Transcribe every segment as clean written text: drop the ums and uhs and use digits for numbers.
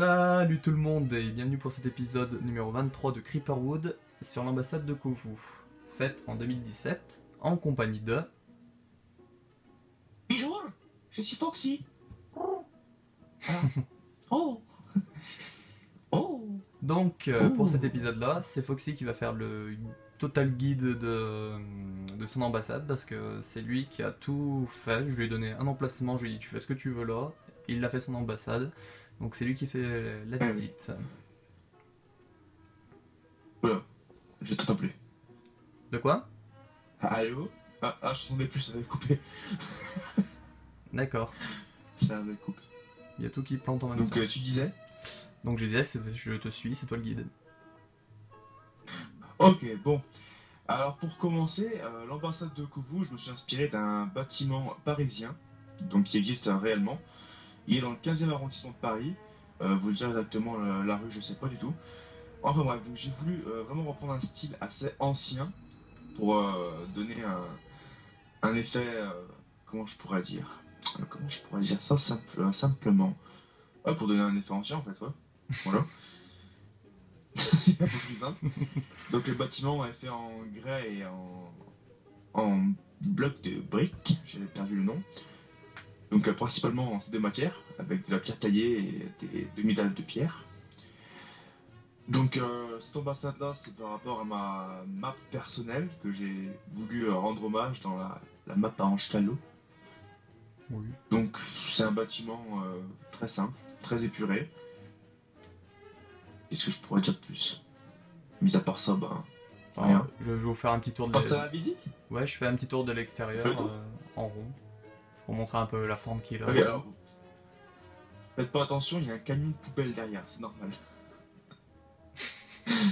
Salut tout le monde et bienvenue pour cet épisode numéro 23 de Creeperwood sur l'ambassade de Kovu, faite en 2017 en compagnie de... Bonjour, je suis Foxy. Oh. Oh. Donc pour cet épisode là, c'est Foxy qui va faire le total guide de son ambassade parce que c'est lui qui a tout fait. Je lui ai donné un emplacement, je lui ai dit tu fais ce que tu veux là, il a fait son ambassade, donc c'est lui qui fait la visite. Voilà, je t'entends plus. De quoi? Allô? Je t'entendais plus, ça avait coupé. D'accord, Ça avait coupé. il y a tout qui plante en même Donc temps. tu disais? Donc je disais, je te suis, c'est toi le guide. Ok, bon. Alors pour commencer, l'ambassade de Kovu, je me suis inspiré d'un bâtiment parisien, donc qui existe réellement. Il est dans le 15e arrondissement de Paris. Vous le dire exactement la rue, je sais pas du tout. Enfin bref, donc j'ai voulu vraiment reprendre un style assez ancien pour donner un effet, comment je pourrais dire ça simplement. Ouais, pour donner un effet ancien en fait, ouais. Voilà. C'est un peu plus simple. Donc le bâtiment est fait en grès et en blocs de briques, j'avais perdu le nom. Donc principalement en ces deux matières, avec de la pierre taillée et des demi-dalles de pierre. Donc cette ambassade là, c'est par rapport à ma map personnelle que j'ai voulu rendre hommage dans la map à Ange-Calo. Oui. Donc c'est un bâtiment très simple, très épuré. Qu'est-ce que je pourrais dire de plus? Mis à part ça, ben rien. Je vais vous faire un petit tour de... Passe à la visite? Ouais, je fais un petit tour de l'extérieur Fais le tour. en rond pour montrer un peu la forme qu'il a. Ok, alors, faites pas attention, il y a un camion de poubelle derrière, c'est normal.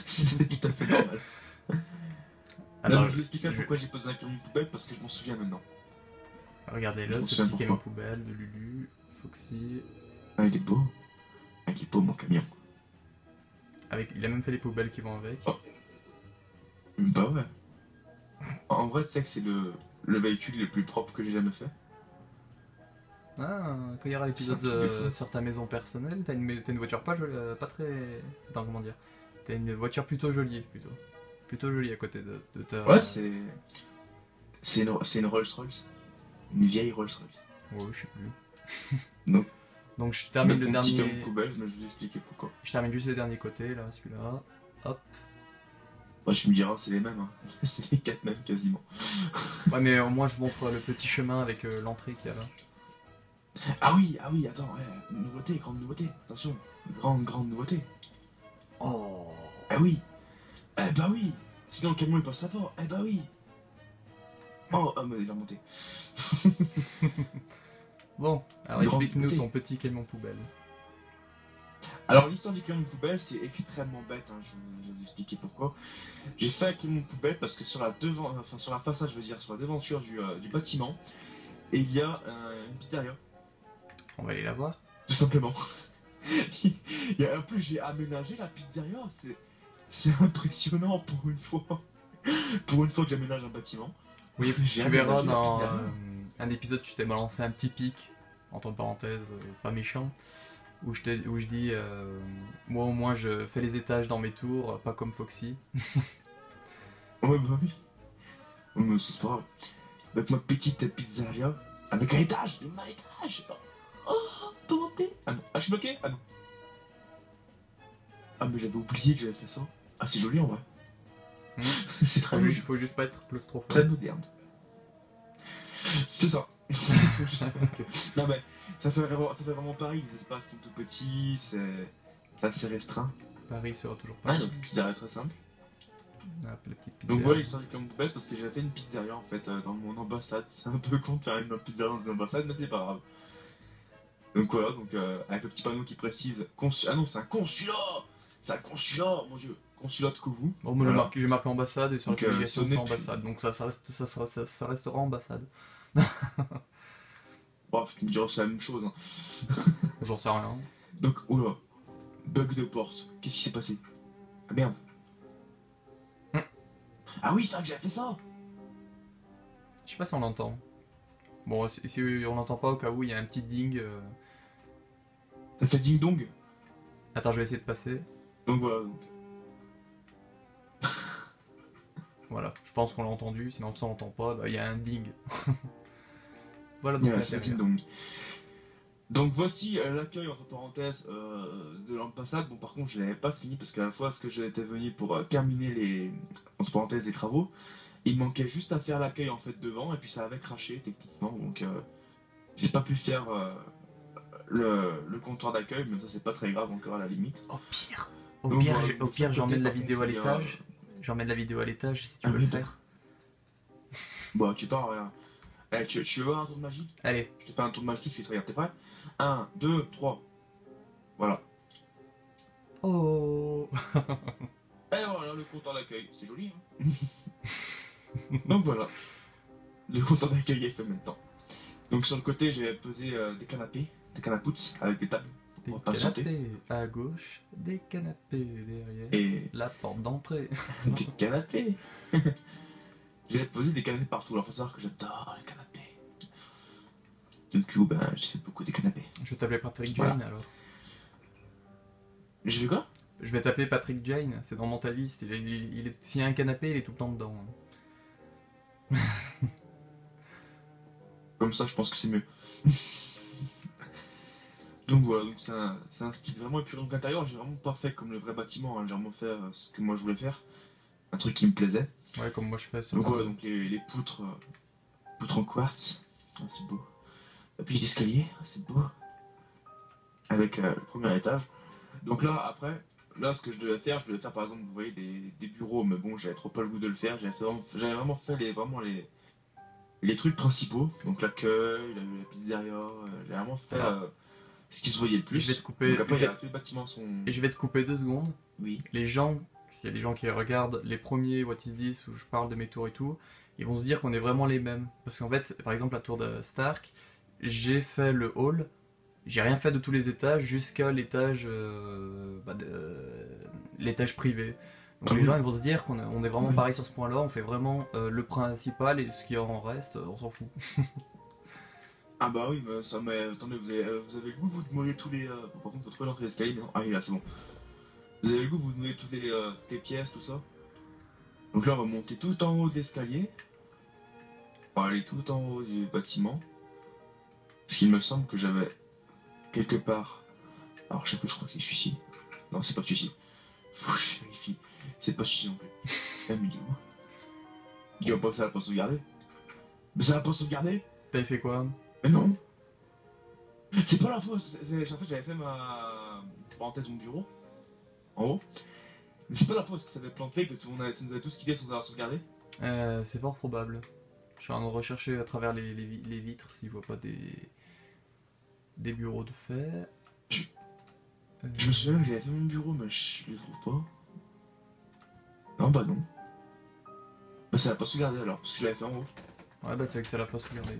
C'est tout à fait normal. Alors, je vous expliquerai pourquoi j'ai posé un camion de poubelle parce que je m'en souviens maintenant. regardez-le, Je me ce souviens petit camion pourquoi. poubelle de Lulu, Foxy. Ah, il est beau. Ah, il est beau mon camion. Il a même fait les poubelles qui vont avec. Oh. Bah ouais. En vrai, tu sais que c'est le véhicule le plus propre que j'ai jamais fait. Ah, quand il y aura l'épisode C'est un truc de fou. sur ta maison personnelle, t'as une voiture pas jolie, pas très... Attends, comment dire? T'as une voiture plutôt jolie, plutôt. Plutôt jolie à côté de ta... Ouais, c'est une Rolls-Royce. Une vieille Rolls-Royce. Ouais, je sais plus. Donc, Donc je termine le mon petit dernier... camion de poubelle, mais je vais vous expliquer pourquoi. Je termine juste le dernier côté, là, celui-là. Hop. Moi, je me dirais, c'est les mêmes. Hein. C'est les 4 mêmes quasiment. Ouais, mais au moins je montre le petit chemin avec l'entrée qu'il y a là. Ah oui, attends, ouais. Nouveauté, grande nouveauté. Attention, grande nouveauté. Oh. Ah oui. Eh bah oui. Sinon, le camion il passera pas. Eh bah oui. Oh, mais il va remonter. Bon, alors Grande explique-nous nouveauté. ton petit camion poubelle. Alors, l'histoire du camion de poubelle, c'est extrêmement bête. Hein. Je vais vous expliquer pourquoi. J'ai fait un camion de poubelle parce que sur la façade, je veux dire, sur la devanture du bâtiment, et il y a une pizzeria. On va aller la voir. Tout simplement. En plus, j'ai aménagé la pizzeria. C'est impressionnant pour une fois. Pour une fois que j'aménage un bâtiment. Oui, J'ai tu verras aménagé la dans pizzeria. un épisode, tu t'es balancé un petit pic, entre parenthèses, pas méchant, où je dis, moi au moins je fais les étages dans mes tours, pas comme Foxy. Ouais, bah oui. Ouais, mais c'est pas grave. Avec ma petite pizzeria, avec un étage, Oh, pas monter. Ah non, je suis bloqué. Ah non. Ah, mais j'avais oublié que j'avais fait ça. Ah, c'est joli en vrai. C'est très joli. Faut juste pas être claustrophobe. Très moderne. C'est ça. Non mais ça fait vraiment Paris, les espaces sont tout petits, c'est assez restreint. Paris sera toujours pas. Ah donc pizzeria très simple. Ah, la petite pizza. Donc voilà l'histoire du camion poubelle parce que j'ai fait une pizzeria en fait dans mon ambassade. C'est un peu con de faire une pizzeria dans une ambassade mais c'est pas grave. Donc voilà, donc avec le petit panneau qui précise ah non c'est un consulat. C'est un consulat, mon dieu. Consulat de Kovu. Bon, moi Voilà. j'ai marqué ambassade et sur Donc, la publication ce c'est n'est ambassade, donc ça restera ambassade. Bref, tu me diras c'est la même chose. Hein. J'en sais rien. Donc, oula, bug de porte. Qu'est-ce qui s'est passé? Ah merde. Ah oui, c'est vrai que j'avais fait ça. Je sais pas si on l'entend. Bon, si on l'entend pas, au cas où il y a un petit ding. T'as fait ding dong? Attends, je vais essayer de passer. Donc voilà, donc. Voilà, je pense qu'on l'a entendu, sinon si on l'entend pas, bah, il y a un ding. Voilà donc Voilà, c'est l'intérieur. donc voici l'accueil entre parenthèses de l'ambassade. Bon par contre je l'avais pas fini parce qu'à la fois ce que j'étais venu pour terminer les entre parenthèses les travaux, il manquait juste à faire l'accueil en fait devant et puis ça avait craché techniquement donc j'ai pas pu faire le comptoir d'accueil mais ça c'est pas très grave encore à la limite. Donc voilà, Au de chaque pire, côté, j'emmène la par contre, vidéo à il y a l'étage. J'emmène la vidéo à l'étage si tu un veux le rideau. faire. Bon tu pars rien. Eh, tu veux voir un tour de magie? Allez, Je te fais un tour de magie tout de suite, regarde, t'es prêt? Un, 2, 3. Voilà. oh. Et voilà le comptoir d'accueil, c'est joli hein. Donc voilà, le comptoir d'accueil est fait maintenant. Donc sur le côté, j'ai posé des canapés, des canapouts avec des tables Des pour patienter. canapés à gauche, des canapés derrière. Et La porte d'entrée. des canapés. J'ai posé des canapés partout. Alors faut savoir que j'adore les canapés. Du coup, ben j'ai fait beaucoup des canapés. Je vais t'appeler Patrick Voilà. Jane alors. J'ai fait quoi? Je vais t'appeler Patrick Jane, c'est dans Mentalist. S'il y a un canapé, il est tout le temps dedans. Comme ça, je pense que c'est mieux. Donc voilà, donc c'est un style vraiment épuré. Donc l'intérieur, j'ai vraiment pas fait comme le vrai bâtiment. Hein. J'ai vraiment fait ce que moi je voulais faire. Un truc qui me plaisait. Ouais, comme moi je fais. Donc voilà, donc les poutres, poutres en quartz. Ah, c'est beau. Et puis l'escalier, ah, c'est beau. Avec le premier étage. Donc là, après, là, ce que je devais faire par exemple, vous voyez, des bureaux, mais bon, j'avais trop pas le goût de le faire. J'avais vraiment fait les trucs principaux. Donc l'accueil, la pizzeria, j'ai vraiment fait Alors, ce qui se voyait le plus. je vais te couper. Donc après, tous les bâtiments sont. Et je vais te couper 2 secondes. Oui. Les gens, s'il y a des gens qui regardent les premiers What is this où je parle de mes tours et tout, ils vont se dire qu'on est vraiment les mêmes. Parce qu'en fait, par exemple, la tour de Stark, j'ai fait le hall, j'ai rien fait de tous les étages jusqu'à l'étage l'étage privé. Donc les gens ils vont se dire qu'on est vraiment Oui. pareil sur ce point-là, on fait vraiment le principal et ce qui en reste, on s'en fout. Ah bah oui, mais ça, mais attendez, vous avez le goût, vous de monter tous les. Par contre, faut trouver l'entrée d'escalier, mais non. Ah oui, là, c'est bon. Vous avez le goût, vous de monter toutes les pièces, tout ça. Donc là, on va monter tout en haut de l'escalier. On va aller tout en haut du bâtiment. Parce qu'il me semble que j'avais quelque part. Alors, je sais plus, je crois que c'est celui-ci. Non, c'est pas celui-ci. Faut que je vérifie. C'est pas celui-ci non plus. Ah, mais il est où? Il va pas, ça va pas sauvegarder. Mais ça va pas sauvegarder? T'avais fait quoi? Mais non! C'est pas la fois, en fait j'avais fait parenthèse mon bureau, en haut. Mais c'est pas la fois parce que ça avait planté que ça nous avait tous quittés sans avoir sauvegardé. C'est fort probable. Je suis en train de rechercher à travers les vitres si je vois pas des bureaux de fait. Je me souviens que j'avais fait mon bureau mais je les trouve pas. Non bah non. Bah ça va pas sauvegardé alors, parce que je l'avais fait en haut. Ouais, bah c'est vrai que ça l'a pas sauvegardé.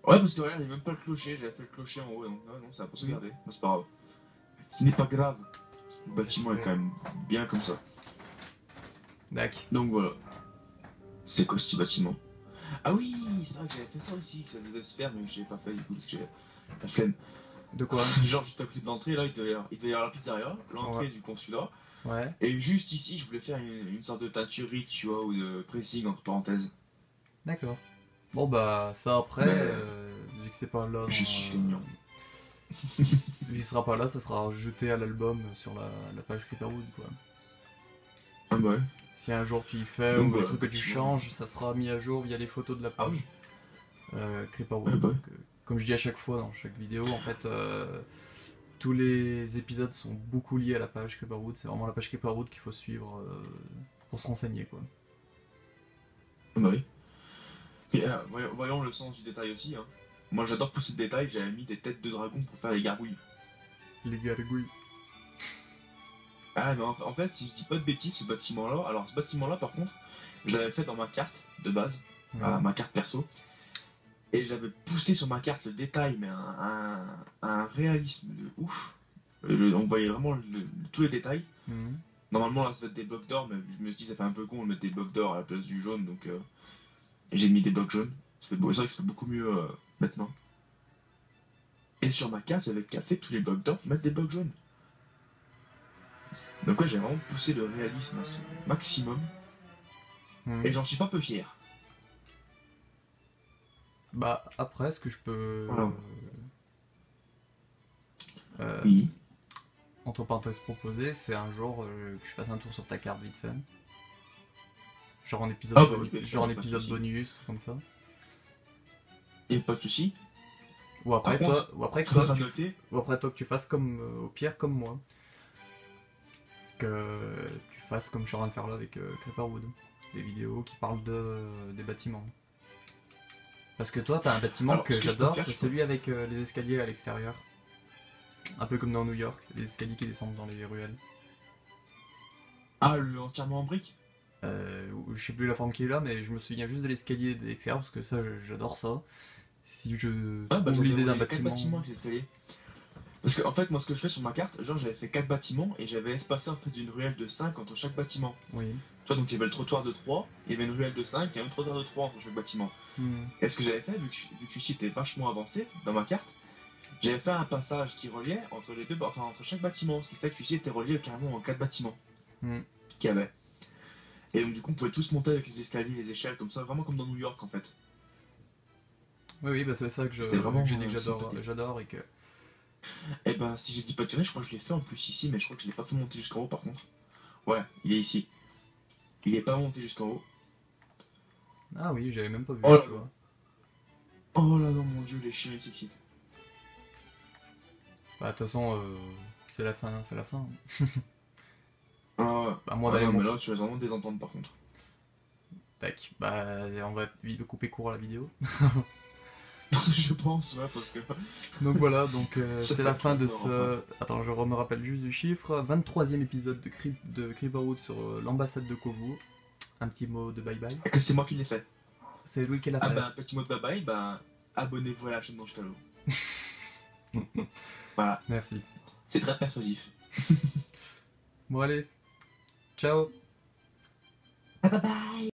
Ouais parce que regarde, il n'y a même pas le clocher, j'avais fait le clocher en haut, donc non, ça va pas sauvegardé. Mais c'est pas grave. Ce n'est pas grave. Le bâtiment est quand même bien comme ça. Dac. Donc voilà. C'est quoi ce petit bâtiment? Ah oui, c'est vrai que j'avais fait ça aussi, que ça devait se faire, mais je l'ai pas fait du coup parce que j'ai la flemme. De quoi? Genre juste à côté de l'entrée, là, il devait y avoir la pizzeria, l'entrée Ouais. du consulat. Ouais. Et juste ici, je voulais faire une sorte de teinturerie, tu vois, ou de pressing entre parenthèses. D'accord. Bon bah ça après, Mais- vu que c'est pas là, Je suis feignant. vu qu'il sera pas là, ça sera jeté à l'album sur la page Creeperwood quoi. Ah bah ouais. Si un jour tu y fais Donc ou des voilà, trucs que tu effectivement. changes, ça sera mis à jour via les photos de la Ah page oui. Creeperwood. Ah bah. Donc, comme je dis à chaque fois dans chaque vidéo, en fait, tous les épisodes sont beaucoup liés à la page Creeperwood. C'est vraiment la page Creeperwood qu'il faut suivre pour se renseigner quoi. Ah bah oui. Et voyons le sens du détail aussi. Hein. Moi j'adore pousser le détail, j'avais mis des têtes de dragon pour faire les gargouilles. Les gargouilles. Ah mais en fait, si je dis pas de bêtises, ce bâtiment-là, alors ce bâtiment-là par contre, je l'avais fait dans ma carte de base, ma carte perso. Et j'avais poussé sur ma carte le détail, mais un réalisme de ouf. On voyait vraiment tous les détails. Mhm. Normalement, là, ça va être des blocs d'or, mais je me suis dit, ça fait un peu con de mettre des blocs d'or à la place du jaune, donc j'ai mis des blocs jaunes. C'est vrai que ça fait beaucoup mieux maintenant. Et sur ma carte, j'avais cassé tous les blocs d'or pour mettre des blocs jaunes. Donc ouais, j'ai vraiment poussé le réalisme à son maximum. Et j'en suis pas peu fier. Bah après, ce que je peux... Voilà. euh, Oui. entre parenthèses proposer, c'est un jour que je fasse un tour sur ta carte vite fait. Genre en épisode, Ah bah oui, bien sûr, genre en pas de épisode souci. bonus, comme ça. Et pas de souci. Ou après, Par toi, contre, ou après, faudra toi, tu, noter. ou après toi que tu fasses comme, au pire comme moi. Que tu fasses comme je suis en train de faire là avec Creeperwood. Des vidéos qui parlent des bâtiments. Parce que toi, t'as un bâtiment Alors, que ce que je peux j'adore, faire, c'est je peux- celui avec les escaliers à l'extérieur. Un peu comme dans New York, les escaliers qui descendent dans les ruelles. Ah, le entièrement en briques. Je sais plus la forme qu'il a, mais je me souviens juste de l'escalier de l'extérieur parce que ça, j'adore ça. Si je Ah bah trouve l'idée d'un 4 bâtiment. bâtiments avec les escaliers. Parce que en fait, moi ce que je fais sur ma carte, genre j'avais fait 4 bâtiments et j'avais espacé en fait une ruelle de 5 entre chaque bâtiment. Oui. Tu vois, donc il y avait le trottoir de 3, il y avait une ruelle de 5 et un trottoir de 3 entre chaque bâtiment. Et ce que j'avais fait, vu que celui-ci était vachement avancé dans ma carte, j'avais fait un passage qui reliait entre les deux, enfin entre chaque bâtiment, ce qui fait que celui-ci était relié carrément en 4 bâtiments qu'il y avait. Et donc du coup on pouvait tous monter avec les escaliers, les échelles, comme ça, vraiment comme dans New York en fait. Oui, oui, bah c'est ça que C'était vraiment, j'ai dit que sympathique. j'adore et que. Et ben si j'ai dit pas de conneries, je crois que je l'ai fait en plus ici, mais je crois que je l'ai pas fait monter jusqu'en haut par contre. Ouais, il est ici. Il est pas monté jusqu'en haut. Ah oui, j'avais même pas vu, Oh là tu là. vois. Oh là non, mon dieu, les chiens ils s'excitent. Bah, de toute façon, c'est la fin, c'est la fin. Ah, À moins ah d'aller non, mais montrer. là tu vas vraiment désentendre par contre. Tac, bah, on va couper court à la vidéo. Je pense, ouais, parce que. Donc voilà, donc Ça c'est peut la être fin de peur, ce. Attends, je me rappelle juste du chiffre. 23e épisode de Creeperwood sur l'ambassade de Kovu. Un petit mot de bye bye. Et que c'est moi qui l'ai fait. C'est lui qui l'a Ah fait. bah, petit mot de bye bye, bah, abonnez-vous à la chaîne d'Ange-Calo. Voilà, Merci. c'est très persuasif. Bon, allez. Ciao. Bye bye.